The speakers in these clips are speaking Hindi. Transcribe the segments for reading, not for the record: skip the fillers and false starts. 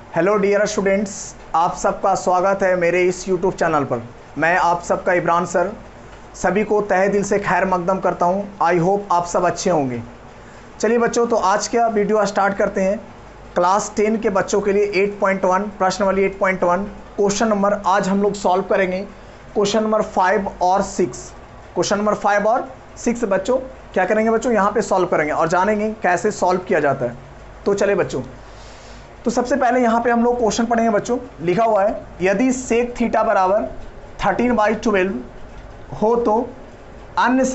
हेलो डियर स्टूडेंट्स, आप सबका स्वागत है मेरे इस यूट्यूब चैनल पर। मैं आप सबका इमरान सर सभी को तहे दिल से खैर मकदम करता हूं। आई होप आप सब अच्छे होंगे। चलिए बच्चों, तो आज का वीडियो स्टार्ट करते हैं। क्लास 10 के बच्चों के लिए 8.1 प्रश्नावली 8.1 क्वेश्चन नंबर आज हम लोग सॉल्व करेंगे। क्वेश्चन नंबर 5 और 6, क्वेश्चन नंबर 5 और 6 बच्चों क्या करेंगे बच्चों, यहाँ पे सॉल्व करेंगे और जानेंगे कैसे सॉल्व किया जाता है। तो चले बच्चों, तो सबसे पहले यहाँ पे हम लोग क्वेश्चन पढ़ेंगे बच्चों। लिखा हुआ है, यदि सेक थीटा बराबर 13/12 हो तो अन्य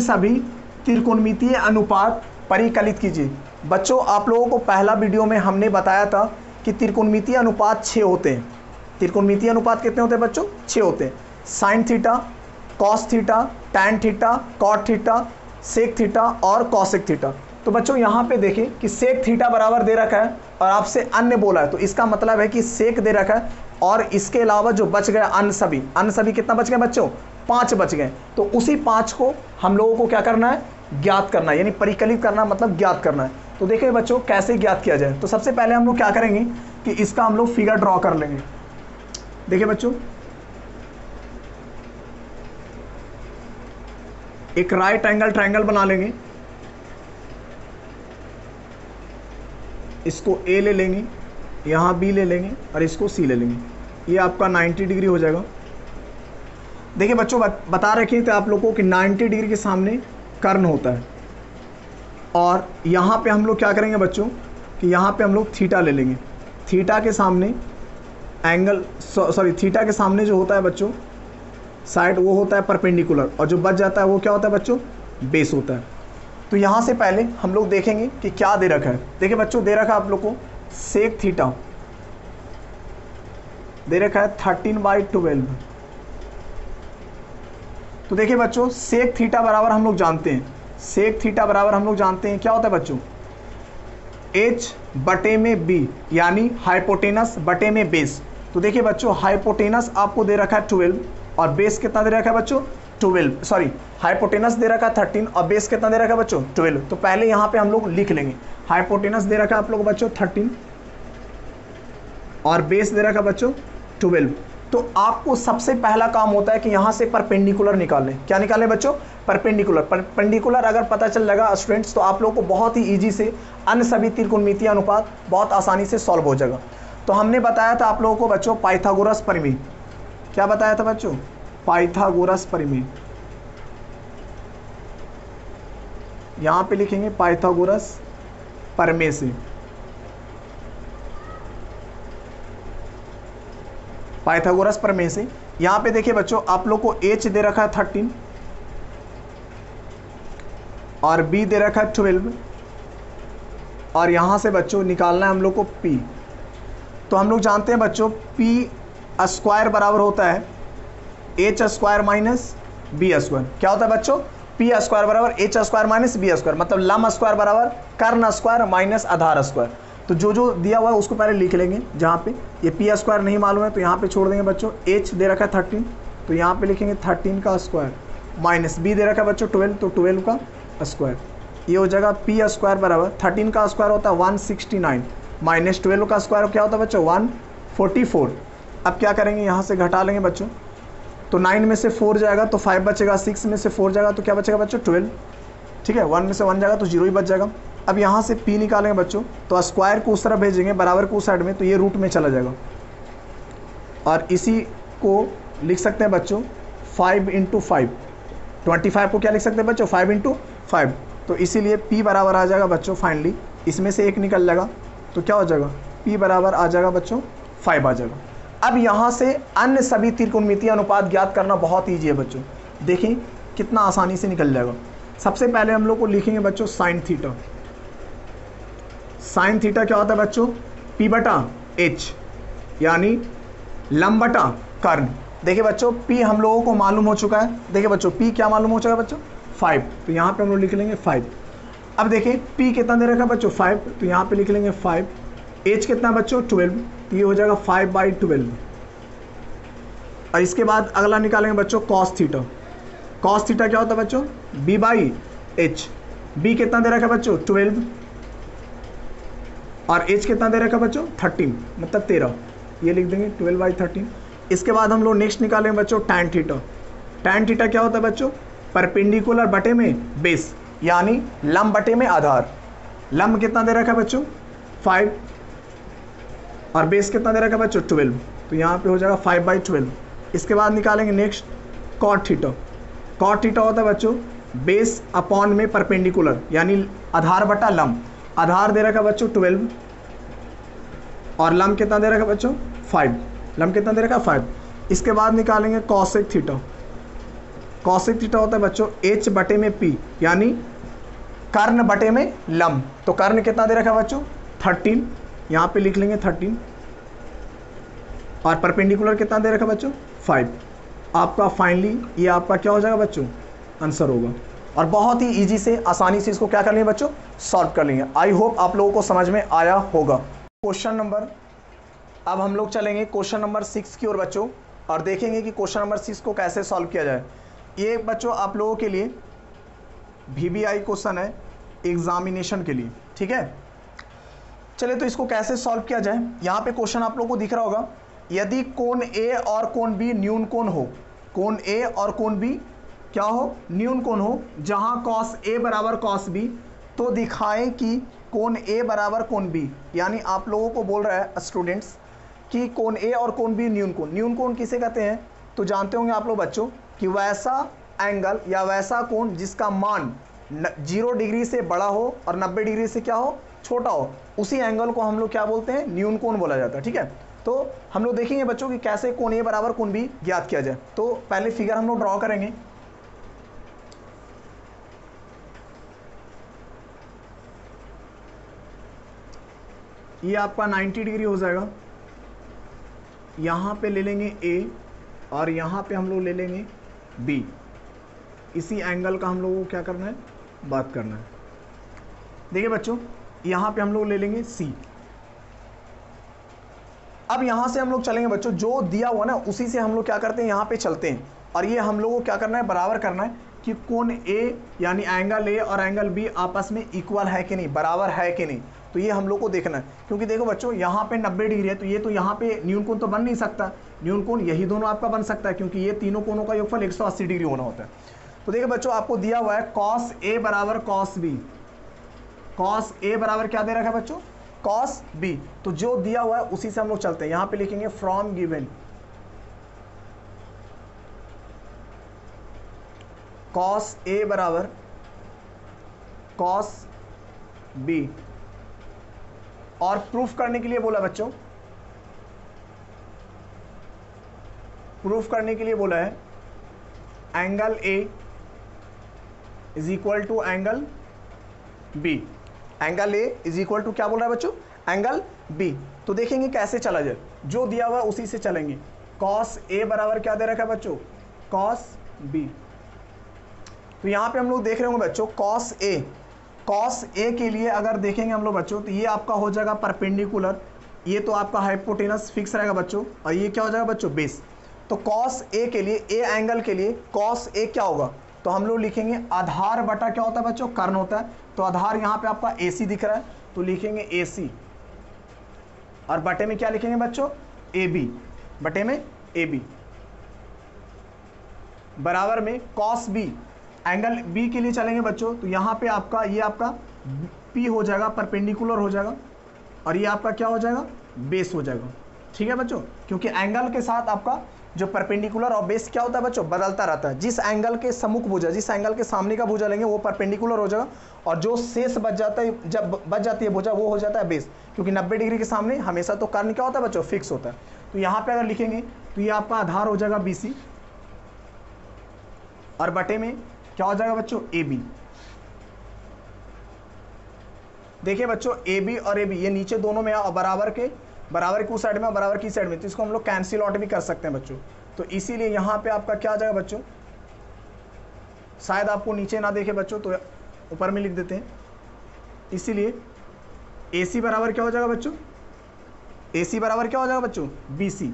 सभी त्रिकोणमितीय अनुपात परिकलित कीजिए। बच्चों, आप लोगों को पहला वीडियो में हमने बताया था कि त्रिकोणमितीय अनुपात 6 होते हैं। त्रिकोणमितीय अनुपात कितने होते हैं बच्चों? 6 होते हैं। Sine theta, cos theta, tan theta, cot theta, sec theta और कॉसेक थीटा। तो बच्चों यहाँ पे देखें कि सेक थीटा बराबर दे रखा है और आपसे अन्य बोला है, तो इसका मतलब है कि सेक दे रखा है और इसके अलावा जो बच गया अन्य सभी कितना बच गए बच्चों? 5 बच गए। तो उसी 5 को हम लोगों को क्या करना है? ज्ञात करना है, यानी परिकलित करना मतलब ज्ञात करना है। तो देखिए बच्चों कैसे ज्ञात किया जाए। तो सबसे पहले हम लोग क्या करेंगे कि इसका हम लोग फिगर ड्रॉ कर लेंगे। देखिए बच्चों, एक राइट एंगल ट्रायंगल बना लेंगे। इसको A ले लेंगे, यहाँ B ले लेंगे और इसको C ले लेंगे। ये आपका 90 डिग्री हो जाएगा। देखिए बच्चों, बता रखे थे आप लोगों को कि 90 डिग्री के सामने कर्ण होता है। और यहाँ पे हम लोग क्या करेंगे बच्चों कि यहाँ पे हम लोग थीटा ले लेंगे। थीटा के सामने एंगल थीटा के सामने जो होता है बच्चों साइड, वो होता है परपेंडिकुलर, और जो बच जाता है वो क्या होता है बच्चों? बेस होता है। तो यहाँ से पहले हम लोग देखेंगे कि क्या दे रखा है। देखिए बच्चों, दे रखा है आप लोग को सेक थीटा दे रखा है 13/12। तो देखिए बच्चों, सेक थीटा बराबर हम लोग जानते हैं, क्या होता है बच्चों? h/b, यानी हाइपोटेनस बटे में बेस। तो देखिए बच्चों, हाइपोटेनस आपको दे रखा है 12 और बेस कितना दे रखा है बच्चों? 12, हाइपोटेनस दे रखा है 13 और बेस कितना दे रखा है बच्चों? 12। तो पहले यहाँ पे हम लोग लिख लेंगे, हाइपोटेनस दे रखा है आप लोग बच्चों 13 और बेस दे रखा है बच्चों 12। तो आपको सबसे पहला काम होता है कि यहाँ से परपेंडिकुलर निकालें। क्या निकालें बच्चों? परपेंडिकुलर अगर पता चल जाएगा स्टूडेंट्स, तो आप लोगों को बहुत ही ईजी से अन्य सभी त्रिकोणमितीय अनुपात बहुत आसानी से सॉल्व हो जाएगा। तो हमने बताया था आप लोगों को बच्चों पाइथागोरस प्रमेय। क्या बताया था बच्चों? पाइथागोरस प्रमेय। यहाँ पे लिखेंगे पाइथागोरस प्रमेय से। पाइथागोरस प्रमेय से यहाँ पे देखिए बच्चों, आप लोग को h दे रखा है 13 और b दे रखा है 12 और यहाँ से बच्चों निकालना है हम लोग को p। तो हम लोग जानते हैं बच्चों p स्क्वायर बराबर होता है h² माइनस b स्क्वायर। क्या होता है बच्चों? p स्क्वायर बराबर h² माइनस b स्क्वायर, मतलब लंब स्क्वायर बराबर कर्ण स्क्वायर माइनस आधार स्क्वायर। तो जो दिया हुआ है उसको पहले लिख लेंगे। जहाँ पे ये p स्क्वायर नहीं मालूम है तो यहाँ पे छोड़ देंगे बच्चों। h दे रखा है 13, तो यहाँ पे लिखेंगे 13 का स्क्वायर माइनस b दे रखा है बच्चों 12, तो 12 का स्क्वायर। ये हो जाएगा p स्क्वायर बराबर 13 का स्क्वायर होता है 169 माइनस 12 का स्क्वायर क्या होता है बच्चों? 144। अब क्या करेंगे, यहाँ से घटा लेंगे बच्चों। तो 9 में से 4 जाएगा तो 5 बचेगा, 6 में से 4 जाएगा तो क्या बचेगा बच्चों? 12। ठीक है, 1 में से 1 जाएगा तो 0 ही बच जाएगा। अब यहाँ से p निकालेंगे बच्चों, तो स्क्वायर को उस तरफ भेजेंगे बराबर को उस साइड में, तो ये रूट में चला जाएगा। और इसी को लिख सकते हैं बच्चों 5 × 5। 25 को क्या लिख सकते हैं बच्चों? 5 × 5। तो इसीलिए p बराबर आ जाएगा बच्चों फाइनली, इसमें से 1 निकल जाएगा तो क्या हो जाएगा? p बराबर आ जाएगा बच्चों 5 आ जाएगा। अब यहाँ से अन्य सभी त्रिकोणमितीय अनुपात ज्ञात करना बहुत ईजी है बच्चों। देखिए कितना आसानी से निकल जाएगा। सबसे पहले हम लोग को लिखेंगे बच्चों साइन थीटा। साइन थीटा क्या होता है बच्चों? p/h, यानी लंब बटा कर्ण। देखिए बच्चों, p हम लोगों को मालूम हो चुका है। देखिए बच्चों, p क्या मालूम हो चुका है बच्चों? 5। तो यहाँ पे हम लोग लिख लेंगे 5। अब देखिए p कितना दे रखा है बच्चों? 5, तो यहाँ पे लिख लेंगे 5। h कितना बच्चों? 12, तो ये हो जाएगा 5/12। और इसके बाद अगला निकालेंगे बच्चों कॉस थीटा। कॉस थीटा क्या होता है बच्चों, बी बाई एच। बी कितना दे रखा है बच्चों 12 और एच कितना दे रखा है बच्चों 13, मतलब 13, ये लिख देंगे 12/13। इसके बाद हम लोग नेक्स्ट निकालेंगे बच्चों टैन थीटा। टैन थीटा क्या होता है बच्चों, परपेंडिकुलर बटे में बेस, यानी लंब बटे में आधार। लंब कितना दे रखा है बच्चों 5 और बेस कितना दे रखा है बच्चों 12, तो यहाँ पे हो जाएगा 5/12। इसके बाद निकालेंगे next cot theta. Cot theta होता है बच्चों बेस अपॉन में परपेंडिकुलर, यानी आधार बटा लंब। आधार दे रखा है बच्चों 12 और लंब कितना दे रखा है बच्चों 5। लंब कितना दे रखा है 5। इसके बाद निकालेंगे कॉसेक थीटा। कॉसेक थीटा होता है बच्चों एच बटे में पी, यानी कर्ण बटे में लंब। तो कर्ण कितना दे रखा है बच्चों 13, यहाँ पे लिख लेंगे 13 और परपेंडिकुलर कितना दे रखा है बच्चों 5। आपका फाइनली ये आपका क्या हो जाएगा बच्चों आंसर होगा। और बहुत ही इजी से आसानी से इसको क्या कर लेंगे बच्चों सॉल्व कर लेंगे। आई होप आप लोगों को समझ में आया होगा। क्वेश्चन नंबर, अब हम लोग चलेंगे क्वेश्चन नंबर 6 की ओर बच्चों, और देखेंगे कि क्वेश्चन नंबर 6 को कैसे सॉल्व किया जाए। ये बच्चों आप लोगों के लिए VBI क्वेश्चन है एग्जामिनेशन के लिए, ठीक है। चलिए तो इसको कैसे सॉल्व किया जाए। यहाँ पे क्वेश्चन आप लोगों को दिख रहा होगा, यदि कोण ए और कोण बी न्यून कोण हो, कोण ए और कोण बी क्या हो न्यून कोण हो, जहां कॉस ए बराबर कॉस बी, तो दिखाएं कि कोण ए बराबर कोण बी, यानी आप लोगों को बोल रहा है स्टूडेंट्स कि कोण ए और कोण बी न्यून कोण। न्यून कोण किसे कहते हैं तो जानते होंगे आप लोग बच्चों कि वैसा एंगल या वैसा कोण जिसका मान 0 डिग्री से बड़ा हो और 90 डिग्री से क्या हो छोटा हो, उसी एंगल को हम लोग क्या बोलते हैं न्यून कोण बोला जाता है, ठीक है। तो हम लोग देखेंगे बच्चों कि कैसे कोण ए बराबर कोण बी ज्ञात किया जाए। तो पहले फिगर हम लोग ड्रॉ करेंगे। ये आपका 90 डिग्री हो जाएगा। यहाँ पे ले लेंगे ए और यहाँ पे हम लोग ले लेंगे बी। इसी एंगल का हम लोगों को क्या करना है बात करना है। देखिए बच्चों यहाँ पे हम लोग ले लेंगे सी। अब यहाँ से हम लोग चलेंगे बच्चों, जो दिया हुआ ना उसी से हम लोग क्या करते हैं यहाँ पे चलते हैं, और ये हम लोगों को क्या करना है बराबर करना है कि कोण ए यानी एंगल ए और एंगल बी आपस में इक्वल है कि नहीं, बराबर है कि नहीं। तो ये हम लोग को देखना है, क्योंकि देखो बच्चों यहाँ पे 90 डिग्री है, तो ये तो यहाँ पे न्यून कोण तो बन नहीं सकता। न्यून कोण यही दोनों आपका बन सकता है, क्योंकि ये तीनों कोणों का योगफल 180 डिग्री होना होता है। तो देखिए बच्चों आपको दिया हुआ है कॉस ए बराबर कॉस बी। कॉस ए बराबर क्या दे रखा है बच्चों कॉस बी। तो जो दिया हुआ है उसी से हम लोग चलते हैं। यहाँ पे लिखेंगे फ्रॉम गिवन कॉस ए बराबर कॉस बी, और प्रूफ करने के लिए बोला बच्चों, प्रूफ करने के लिए बोला है angle A is equal to angle B. Angle A is equal to क्या बोल रहा है बच्चों एंगल बी। तो देखेंगे कैसे चला जाए, जो दिया हुआ उसी से चलेंगे। कॉस ए बराबर क्या दे रखा है बच्चों कॉस बी। तो यहाँ पे हम लोग देख रहे होंगे बच्चों कॉस ए के लिए अगर देखेंगे हम लोग बच्चों, तो ये आपका हो जाएगा परपेंडिकुलर, ये तो आपका हाइपोटेनस फिक्स रहेगा बच्चों, और ये क्या हो जाएगा बच्चों बेस। तो कॉस ए के लिए, ए एंगल के लिए कॉस ए क्या होगा, तो हम लोग लिखेंगे आधार बटा क्या होता है बच्चों कर्ण होता है। तो आधार यहाँ पे आपका AC दिख रहा है, तो लिखेंगे AC, और बटे में क्या लिखेंगे बच्चों AB, बटे में AB, बराबर में कॉस बी। एंगल बी के लिए चलेंगे बच्चों, तो यहाँ पे आपका ये आपका P हो जाएगा, परपेंडिकुलर हो जाएगा, और ये आपका क्या हो जाएगा बेस हो जाएगा, ठीक है बच्चों। क्योंकि एंगल के साथ आपका जो परपेंडिकुलर और बेस क्या होता है बच्चों बदलता रहता है। जिस एंगल के सम्मुख भुजा, जिस एंगल के सामने का भुजा लेंगे वो परपेंडिकुलर हो जाएगा, और जो शेष बच जाता है, जब बच जाती है भुजा, वो हो जाता है बेस। क्योंकि 90 डिग्री के सामने हमेशा तो कर्ण क्या होता है बच्चों फिक्स होता है। तो यहाँ पे अगर लिखेंगे तो ये आपका आधार हो जाएगा BC, और बटे में क्या हो जाएगा बच्चों AB। देखिए बच्चों AB और AB ये नीचे दोनों में बराबर के उस साइड में, बराबर की साइड में, तो इसको हम लोग कैंसिल आउट भी कर सकते हैं बच्चों। तो इसीलिए यहाँ पे आपका क्या आ जाएगा बच्चों, शायद आपको नीचे ना देखे बच्चों तो ऊपर में लिख देते हैं। इसीलिए AC बराबर क्या हो जाएगा बच्चों, AC बराबर क्या हो जाएगा बच्चों BC,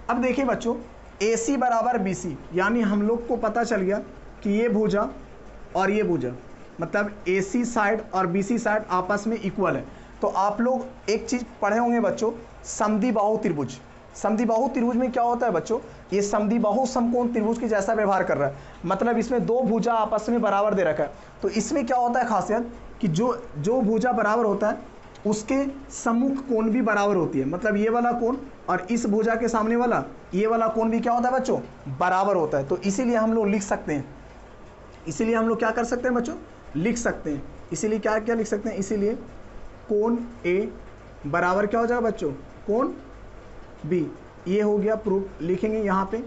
अब देखिए बच्चों, AC बराबर BC, यानी हम लोग को पता चल गया कि ये भुजा और ये भुजा, मतलब AC साइड और BC साइड आपस में इक्वल है। तो आप लोग एक चीज़ पढ़े होंगे बच्चों, समद्विबाहु त्रिभुज। समद्विबाहु त्रिभुज में क्या होता है बच्चों, ये समद्विबाहु समकोण त्रिभुज के जैसा व्यवहार कर रहा है, मतलब इसमें दो भुजा आपस में बराबर दे रखा है। तो इसमें क्या होता है खासियत कि जो भुजा बराबर होता है उसके सम्मुख कोण भी बराबर होती है, मतलब ये वाला कोण और इस भुजा के सामने वाला ये वाला कोण भी क्या होता है बच्चों, बराबर होता है। तो इसीलिए हम लोग लिख सकते हैं, इसीलिए हम लोग क्या कर सकते हैं बच्चों, लिख सकते हैं। इसीलिए क्या क्या लिख सकते हैं, इसीलिए कोण A बराबर क्या हो जाएगा बच्चों, कोण B। ये हो गया प्रूफ। लिखेंगे यहाँ पे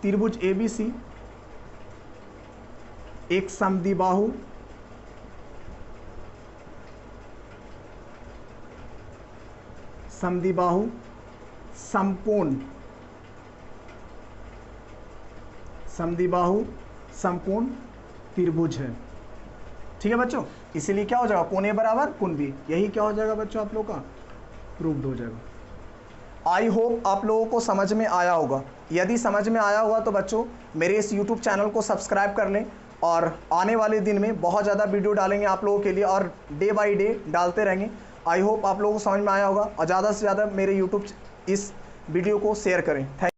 त्रिभुज ABC एक समद्विबाहु समकोण समद्विबाहु समकोण त्रिभुज है। ठीक है बच्चों, इसीलिए क्या हो जाएगा, कोण A बराबर कोण B। यही क्या हो जाएगा बच्चों, आप लोग का प्रूव्ड हो जाएगा। आई होप आप लोगों को समझ में आया होगा। यदि समझ में आया होगा तो बच्चों मेरे इस यूट्यूब चैनल को सब्सक्राइब कर लें, और आने वाले दिन में बहुत ज़्यादा वीडियो डालेंगे आप लोगों के लिए, और डे बाय डे डालते रहेंगे। आई होप आप लोगों को समझ में आया होगा, और ज़्यादा से ज़्यादा मेरे यूट्यूब इस वीडियो को शेयर करें। थैंक